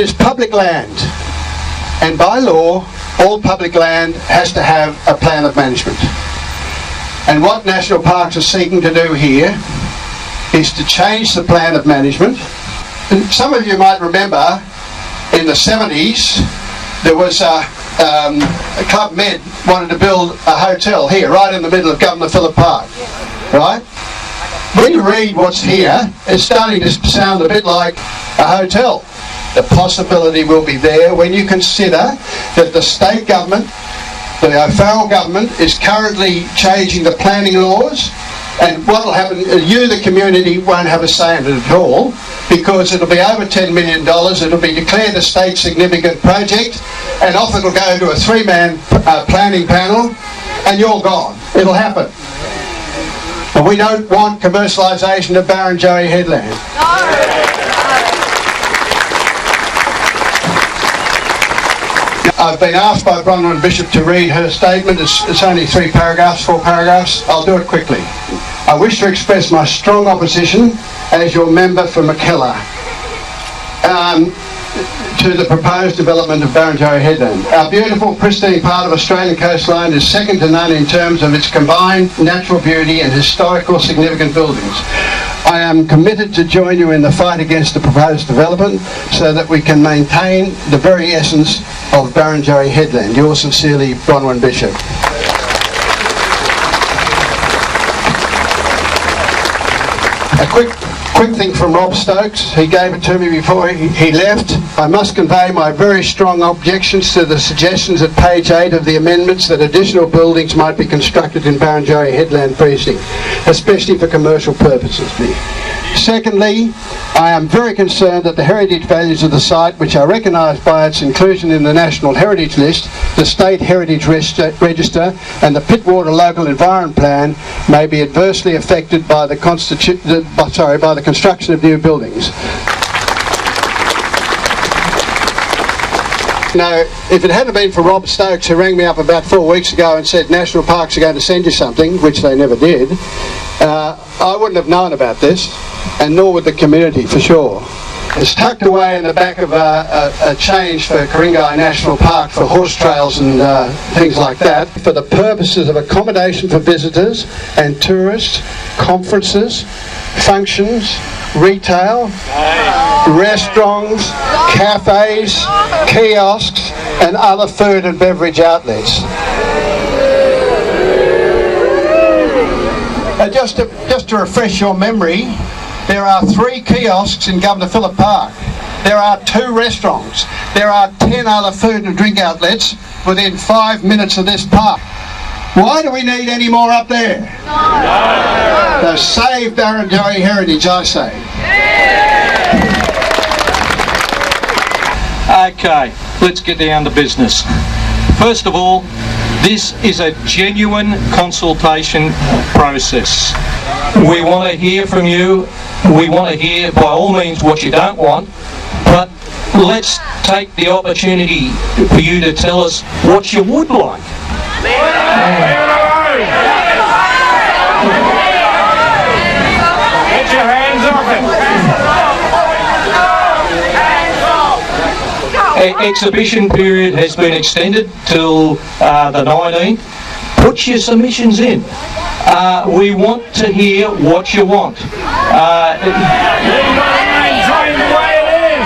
is public land, and by law all public land has to have a plan of management. And what National Parks are seeking to do here is to change the plan of management. And some of you might remember in the 70s there was Club Med wanted to build a hotel here right in the middle of Governor Phillip Park, right? When you read what's here, it's starting to sound a bit like a hotel. The possibility will be there when you consider that the state government, the federal government, is currently changing the planning laws, and what will happen, you, the community, won't have a say in it at all, because it'll be over $10 million, it'll be declared a state significant project, and off it'll go to a three-man planning panel, and you're gone. It'll happen. And we don't want commercialisation of Barrenjoey headland. I've been asked by Bronwyn Bishop to read her statement. It's only 4 paragraphs. I'll do it quickly. I wish to express my strong opposition as your member for Mackellar to the proposed development of Barrenjoey headland. Our beautiful, pristine part of Australian coastline is second to none in terms of its combined natural beauty and historical significant buildings. I am committed to join you in the fight against the proposed development so that we can maintain the very essence of Barrenjoey headland. Yours sincerely, Bronwyn Bishop. A quick thing from Rob Stokes. He gave it to me before he left. I must convey my very strong objections to the suggestions at page 8 of the amendments that additional buildings might be constructed in Barrenjoey headland precinct, especially for commercial purposes. Secondly, I am very concerned that the heritage values of the site, which are recognised by its inclusion in the National Heritage List, the State Heritage Register and the Pittwater Local Environment Plan, may be adversely affected by the construction of new buildings. Now, if it hadn't been for Rob Stokes, who rang me up about 4 weeks ago and said National Parks are going to send you something, which they never did, I wouldn't have known about this, and nor would the community, for sure. It's tucked away in the back of a change for Ku-ring-gai National Park for horse trails and things like that, for the purposes of accommodation for visitors and tourists, conferences, functions, retail, restaurants, cafes, kiosks and other food and beverage outlets. Just to refresh your memory, there are 3 kiosks in Governor Phillip Park. There are 2 restaurants. There are 10 other food and drink outlets within 5 minutes of this park. Why do we need any more up there? No. So save Barrenjoey heritage, I say. Okay, let's get down to business. First of all, this is a genuine consultation process. We want to hear from you. We want to hear, by all means, what you don't want, but let's take the opportunity for you to tell us what you would like. Get your hands off it. Exhibition period has been extended till the 19th. Put your submissions in. We want to hear what you want. Maintain the way it is.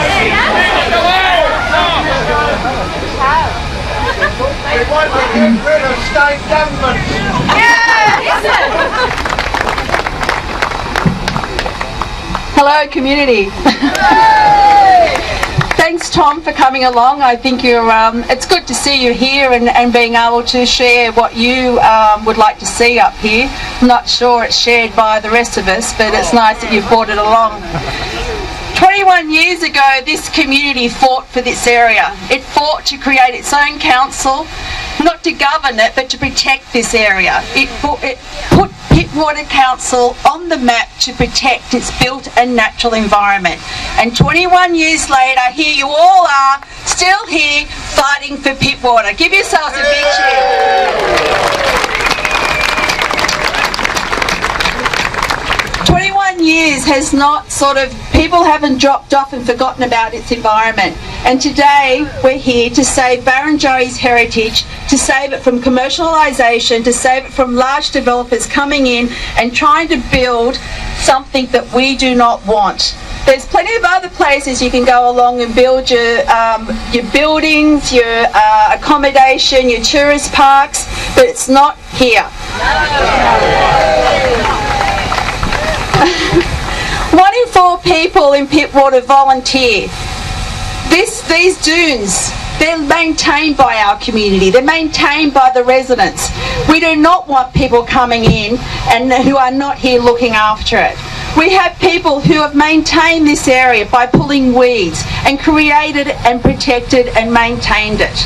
We want to get rid of state government. Hello, community. Thanks, Tom, for coming along. I think it's good to see you here and being able to share what you would like to see up here. I'm not sure it's shared by the rest of us, but it's nice that you've brought it along. 21 years ago, this community fought for this area. It fought to create its own council, not to govern it, but to protect this area. It put Pittwater Council on the map to protect its built and natural environment. And 21 years later, here you all are, still here, fighting for Pittwater. Give yourselves a big cheer. 21 years has not people haven't dropped off and forgotten about its environment. And today we're here to save Barrenjoey's heritage, to save it from commercialisation, to save it from large developers coming in and trying to build something that we do not want. There's plenty of other places you can go along and build your buildings, your accommodation, your tourist parks, but it's not here. 1 in 4 people in Pittwater volunteer. These dunes, they're maintained by our community. They're maintained by the residents. We do not want people coming in and who are not here looking after it. We have people who have maintained this area by pulling weeds and created and protected and maintained it.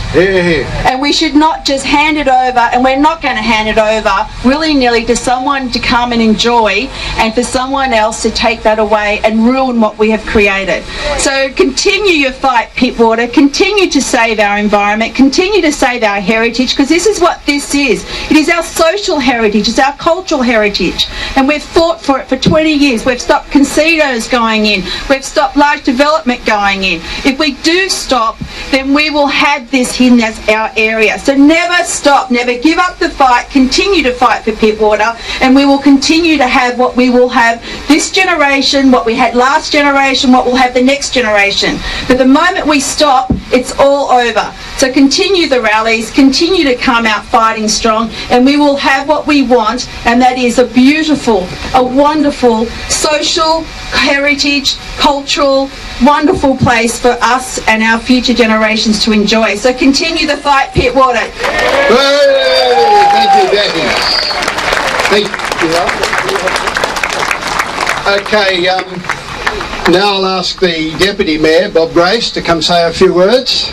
And we should not just hand it over, and we're not going to hand it over willy-nilly to someone to come and enjoy and for someone else to take that away and ruin what we have created. So continue your fight, Pittwater. Continue to save our environment. Continue to save our heritage, because this is what this is. It is our social heritage. It's our cultural heritage. And we've fought for it for 20 years. We've stopped casinos going in. We've stopped large development going in. If we do stop, then we will have this in as our area. So never stop, never give up the fight. Continue to fight for Pittwater, and we will continue to have what we will have this generation, what we had last generation, what we'll have the next generation. But the moment we stop, it's all over. So continue the rallies, continue to come out fighting strong, and we will have what we want, and that is a beautiful, a wonderful social, heritage, cultural, wonderful place for us and our future generations to enjoy. So continue the fight, Pittwater. Thank you, Deja. Thank you. Okay, now I'll ask the Deputy Mayor, Bob Grace, to come say a few words.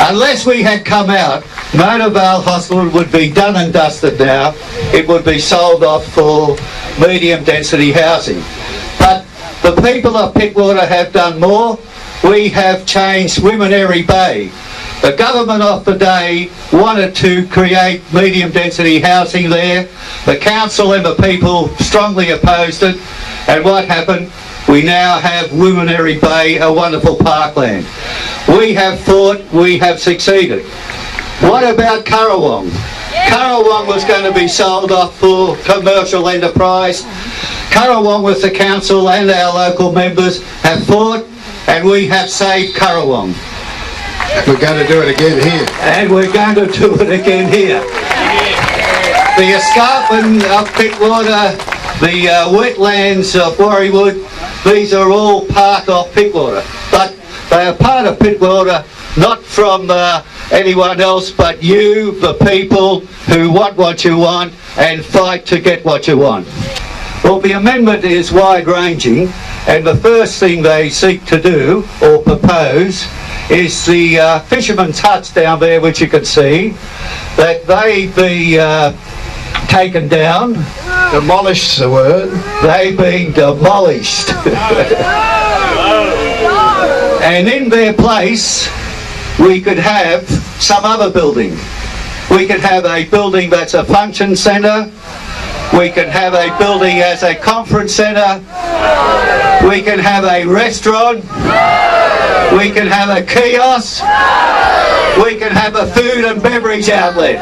Unless we had come out, Mona Vale Hospital would be done and dusted now. It would be sold off for medium density housing. But the people of Pittwater have done more. We have changed Wimineri Bay. The government of the day wanted to create medium density housing there. The council and the people strongly opposed it. And what happened? We now have Wimineri Bay, a wonderful parkland. We have fought, we have succeeded. What about Currawong? Currawong was going to be sold off for commercial enterprise. Currawong, with the council and our local members, have fought, and we have saved Currawong. We're going to do it again here. And we're going to do it again here. The escarpment of Pittwater, the wetlands of Warriewood, these are all part of Pittwater. But they are part of Pittwater, not from anyone else but you, the people who want what you want and fight to get what you want. Well, the amendment is wide-ranging, and the first thing they seek to do, or propose, is the fishermen's huts down there, which you can see, that they be taken down. Demolished the word. They've been demolished. And in their place, we could have some other building. We could have a building that's a function centre. We can have a building as a conference centre. We can have a restaurant. We can have a kiosk. We can have a food and beverage outlet.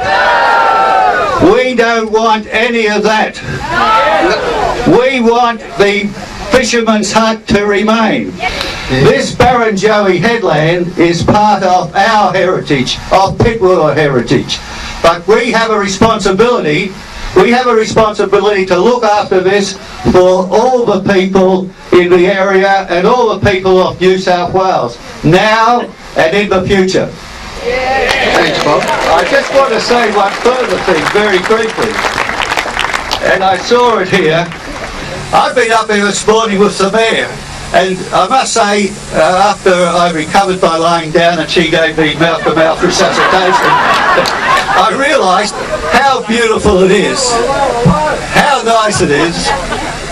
We don't want any of that. We want the fisherman's hut to remain. This Barrenjoey headland is part of our heritage, of Pittwater heritage. But we have a responsibility. We have a responsibility to look after this for all the people in the area and all the people of New South Wales, now and in the future. Thanks, Bob. I just want to say one further thing very briefly. And I saw it here. I've been up here this morning with the Mayor, and I must say, after I recovered by lying down and she gave me mouth-to-mouth resuscitation, I realised how beautiful it is, how nice it is,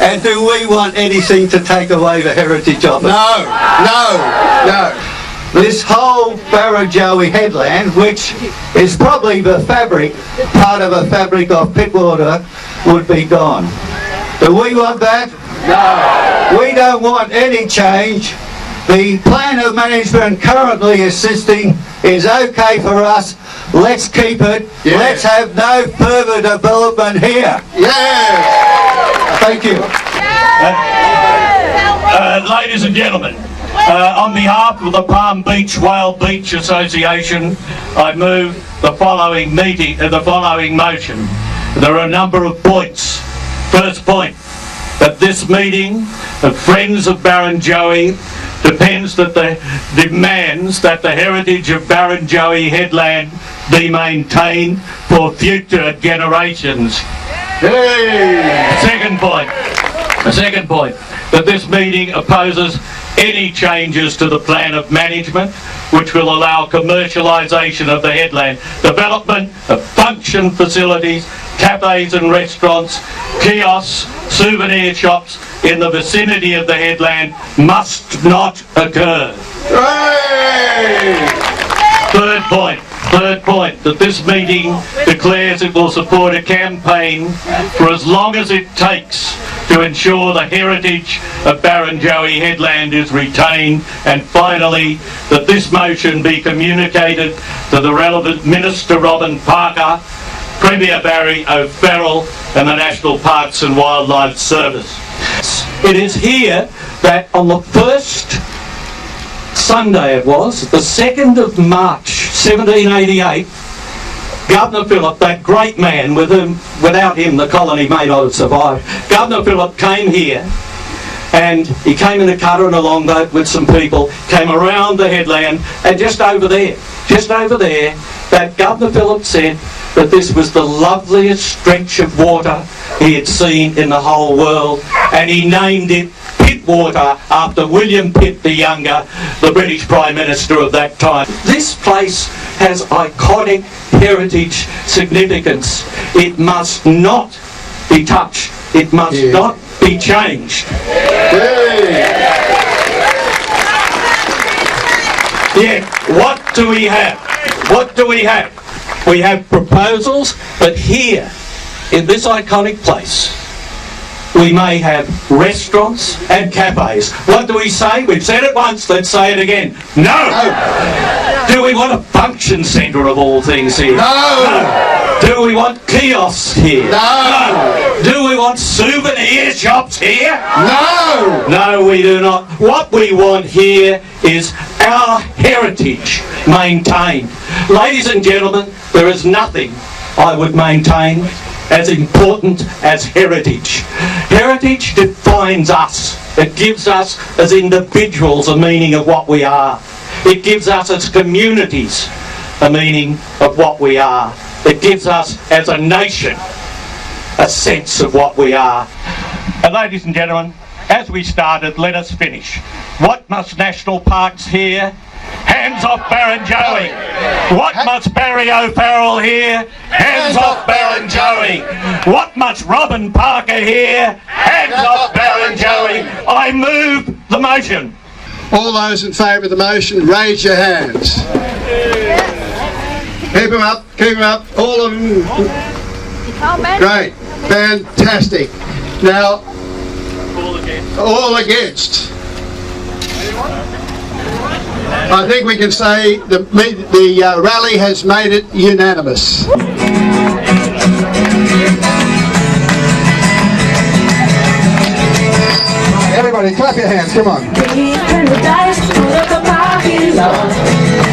and do we want anything to take away the heritage of it? No, no, no. This whole Barrenjoey headland, which is probably the fabric, part of the fabric of Pittwater, would be gone. Do we want that? No. We don't want any change. The plan of management currently existing is okay for us. Let's keep it. Yeah. Let's have no further development here. Yes! Thank you. Ladies and gentlemen, on behalf of the Palm Beach Whale Beach Association, I move the following motion. There are a number of points. First point, that this meeting of Friends of Barrenjoey demands that the heritage of Barrenjoey headland be maintained for future generations. Second point, that this meeting opposes any changes to the plan of management which will allow commercialisation of the headland. Development of function facilities, cafes and restaurants, kiosks, souvenir shops in the vicinity of the headland must not occur. Third point, that this meeting declares it will support a campaign for as long as it takes to ensure the heritage of Barrenjoey headland is retained, and finally, that this motion be communicated to the relevant Minister Robin Parker, Premier Barry O'Farrell and the National Parks and Wildlife Service. It is here that on the first Sunday it was, the 2nd of March 1788, Governor Phillip, that great man without him the colony may not have survived, Governor Phillip came here and he came in a cutter and a longboat with some people, came around the headland, and just over there, that Governor Phillip said that this was the loveliest stretch of water he had seen in the whole world, and he named it Pittwater after William Pitt the Younger, the British Prime Minister of that time. This place has iconic heritage significance. It must not be touched. It must not be changed. Yeah, what do we have? We have proposals, but here, in this iconic place, we may have restaurants and cafes. What do we say? We've said it once, let's say it again. No! Do we want a function centre of all things here? No! Do we want kiosks here? No! Do we want souvenir shops here? No! No, we do not. What we want here is our heritage maintained. Ladies and gentlemen, there is nothing I would maintain as important as heritage. Heritage defines us. It gives us as individuals a meaning of what we are. It gives us as communities a meaning of what we are. It gives us as a nation a sense of what we are. And ladies and gentlemen, as we started, let us finish. What must National Parks hear? Hands off Barrenjoey. What must Barry O'Farrell hear? Hands off Barrenjoey. What must Robin Parker hear? Hands off Barrenjoey. I move the motion. All those in favour of the motion, raise your hands. Keep them up, all of them. Great, fantastic. Now, all against. I think we can say the rally has made it unanimous. Everybody clap your hands, come on.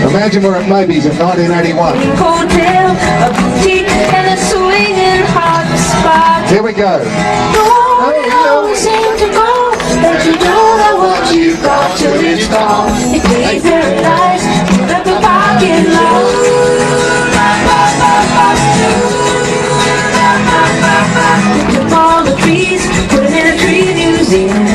Imagine we're at Moby's in 1981. Here we go. But you don't know what you've got till it's gone. It ain't paradise, put up a parking lot. Pick up all the trees, put them in a tree museum.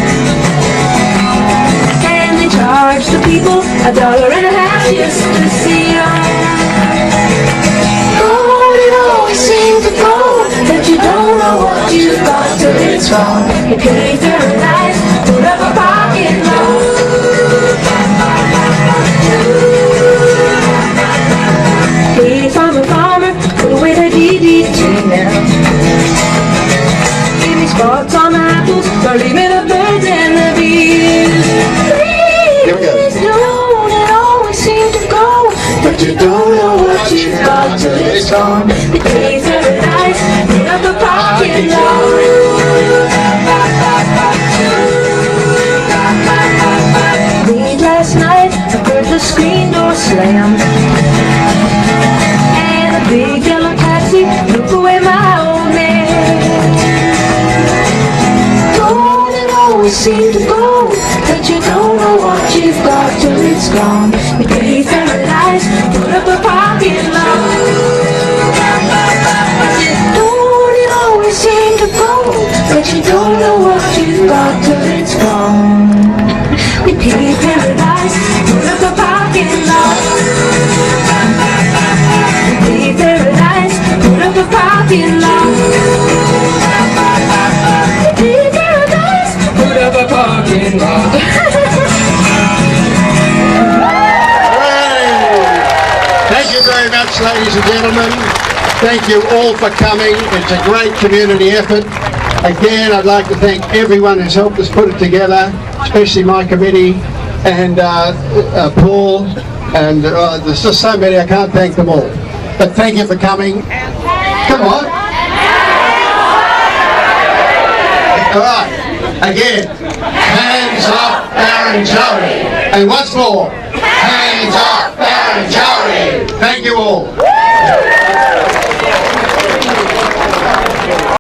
And they charge the people $1.50 just to see them. Oh, it always seems to go that you don't know what you've got till it's gone. It ain't paradise, put up a parking lot. Hey, farmer, put away the DDT now. Give me spots on the apples, or leave me the birds and the bees. Here we go. The days are nice, put up a parking lot. Late last night, I heard the screen door slam, and a big yellow taxi took away my old man. Don't it always seem to go that you don't know what you've got till it's gone? The days are nice, put up a parking lot. Don't it always seem to go that you don't know what you've got till it's gone? We pay paradise, put up a parking lot. We pay paradise, put up a parking lot. We pay paradise, put up a parking lot. Thank you very much, ladies and gentlemen. Thank you all for coming. It's a great community effort. Again, I'd like to thank everyone who's helped us put it together, especially my committee and Paul, and there's just so many, I can't thank them all. But thank you for coming. Come on. All right, again, hands off Barrenjoey. And once more, hands off Barrenjoey. Thank you all.